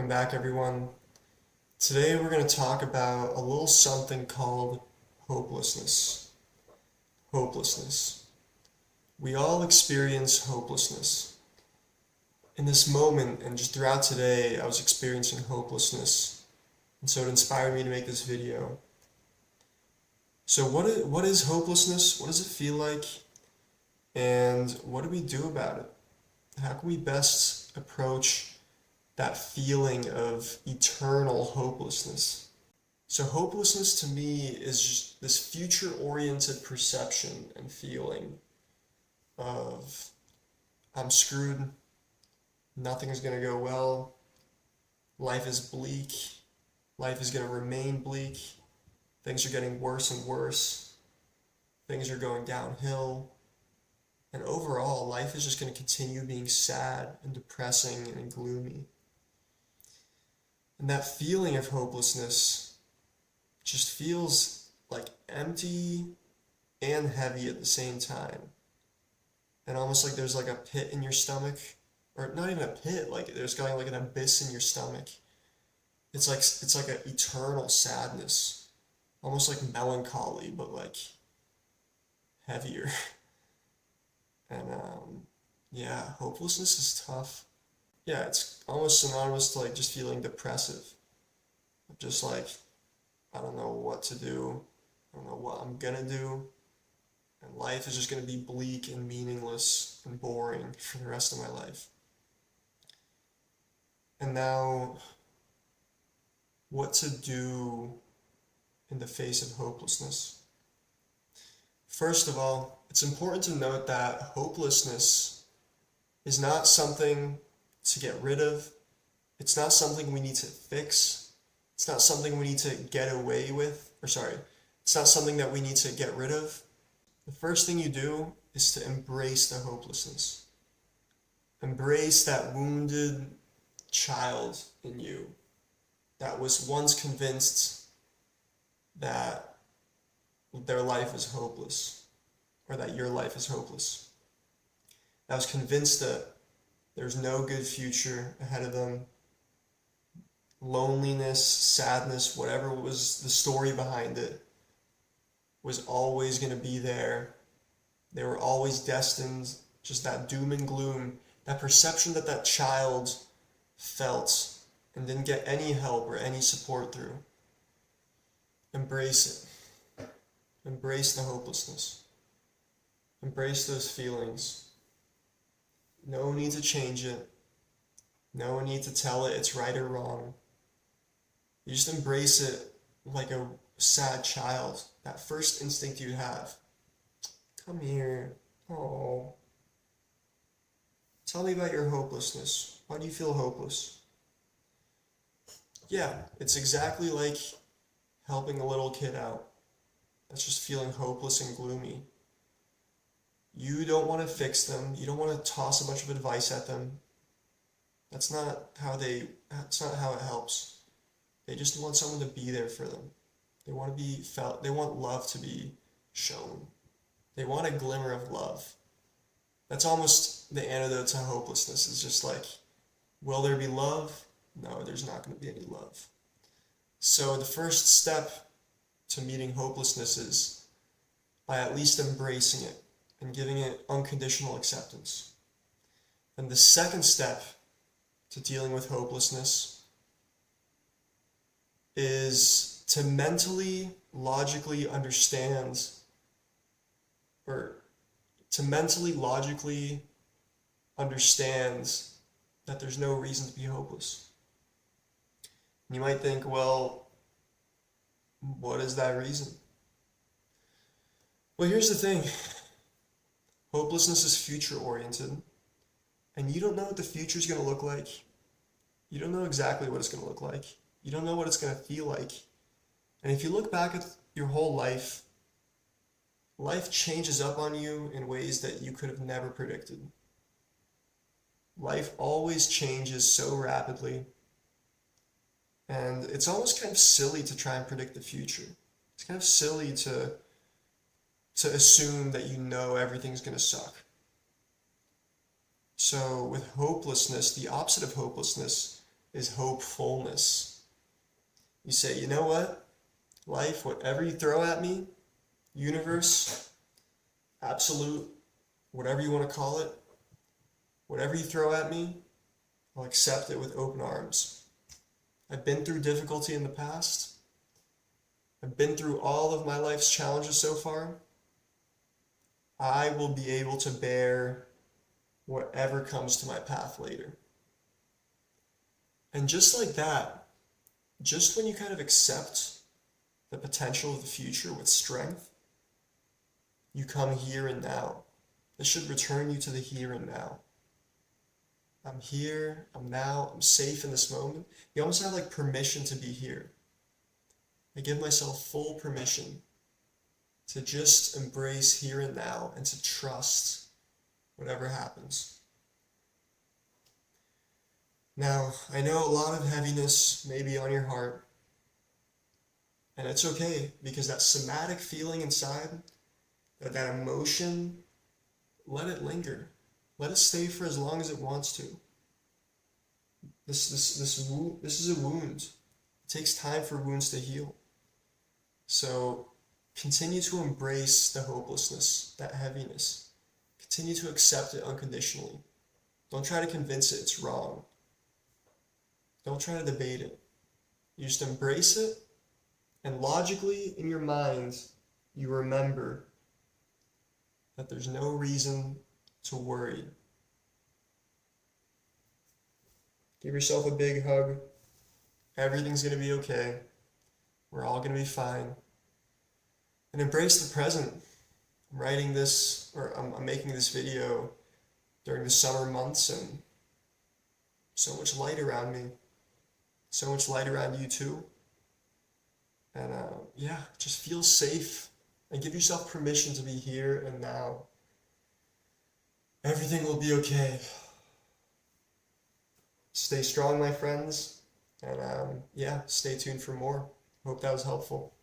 back, everyone. Today we're going to talk about a little something called hopelessness. Hopelessness. We all experience hopelessness. In this moment and just throughout today, I was experiencing hopelessness, and so it inspired me to make this video. So what is hopelessness? What does it feel like? And what do we do about it? How can we best approach that feeling of eternal hopelessness? So hopelessness to me is just this future-oriented perception and feeling of I'm screwed, nothing is going to go well, life is bleak, life is going to remain bleak, things are getting worse and worse, things are going downhill, and overall life is just going to continue being sad and depressing and gloomy. And that feeling of hopelessness just feels like empty and heavy at the same time. And almost like there's like a pit in your stomach, or not even a pit, like there's going like an abyss in your stomach. It's like an eternal sadness, almost like melancholy, but like heavier. And yeah, hopelessness is tough. Yeah, it's almost synonymous to like just feeling depressive. Just like, I don't know what to do. I don't know what I'm gonna do. And life is just gonna be bleak and meaningless and boring for the rest of my life. And now, what to do in the face of hopelessness? First of all, it's important to note that hopelessness is not something to get rid of. It's not something we need to fix. It's not something we need to get away with. It's not something that we need to get rid of. The first thing you do is to embrace the hopelessness. Embrace that wounded child in you that was once convinced that their life is hopeless, or that your life is hopeless. That was convinced that there's no good future ahead of them. Loneliness, sadness, whatever was the story behind it, was always going to be there. They were always destined, just that doom and gloom, that perception that that child felt and didn't get any help or any support through. Embrace it. Embrace the hopelessness. Embrace those feelings. No need to change it. No need to tell it it's right or wrong. You just embrace it like a sad child. That first instinct you have. Come here. Oh. Tell me about your hopelessness. Why do you feel hopeless? Yeah, it's exactly like helping a little kid out that's just feeling hopeless and gloomy. You don't want to fix them. You don't want to toss a bunch of advice at them. That's not how it helps. They just want someone to be there for them. They want to be felt. They want love to be shown. They want a glimmer of love. That's almost the antidote to hopelessness. It's just like, will there be love? No, there's not going to be any love. So the first step to meeting hopelessness is by at least embracing it and giving it unconditional acceptance. And the second step to dealing with hopelessness is to mentally, logically understand, or to mentally, logically understand that there's no reason to be hopeless. And you might think, well, what is that reason? Well, here's the thing. Hopelessness is future-oriented, and you don't know what the future is going to look like. You don't know exactly what it's going to look like. You don't know what it's going to feel like. And if you look back at your whole life, life changes up on you in ways that you could have never predicted. Life always changes so rapidly, and it's almost kind of silly to try and predict the future. It's kind of silly to assume that you know everything's going to suck. So with hopelessness, the opposite of hopelessness is hopefulness. You say, you know what? Life, whatever you throw at me, universe, absolute, whatever you want to call it, whatever you throw at me, I'll accept it with open arms. I've been through difficulty in the past. I've been through all of my life's challenges so far. I will be able to bear whatever comes to my path later. And just like that, just when you kind of accept the potential of the future with strength, you come here and now. This should return you to the here and now. I'm here, I'm now, I'm safe in this moment. You almost have like permission to be here. I give myself full permission to just embrace here and now and to trust whatever happens. Now, I know a lot of heaviness may be on your heart, and it's okay, because that somatic feeling inside, that emotion, let it linger. Let it stay for as long as it wants to. This is a wound. It takes time for wounds to heal. So continue to embrace the hopelessness, that heaviness. Continue to accept it unconditionally. Don't try to convince it it's wrong. Don't try to debate it. You just embrace it, and logically in your mind, you remember that there's no reason to worry. Give yourself a big hug. Everything's going to be okay. We're all going to be fine. And embrace the present. I'm writing this, or I'm making this video during the summer months, and so much light around me. So much light around you too. And just feel safe and give yourself permission to be here and now. Everything will be okay. Stay strong, my friends, and stay tuned for more. Hope that was helpful.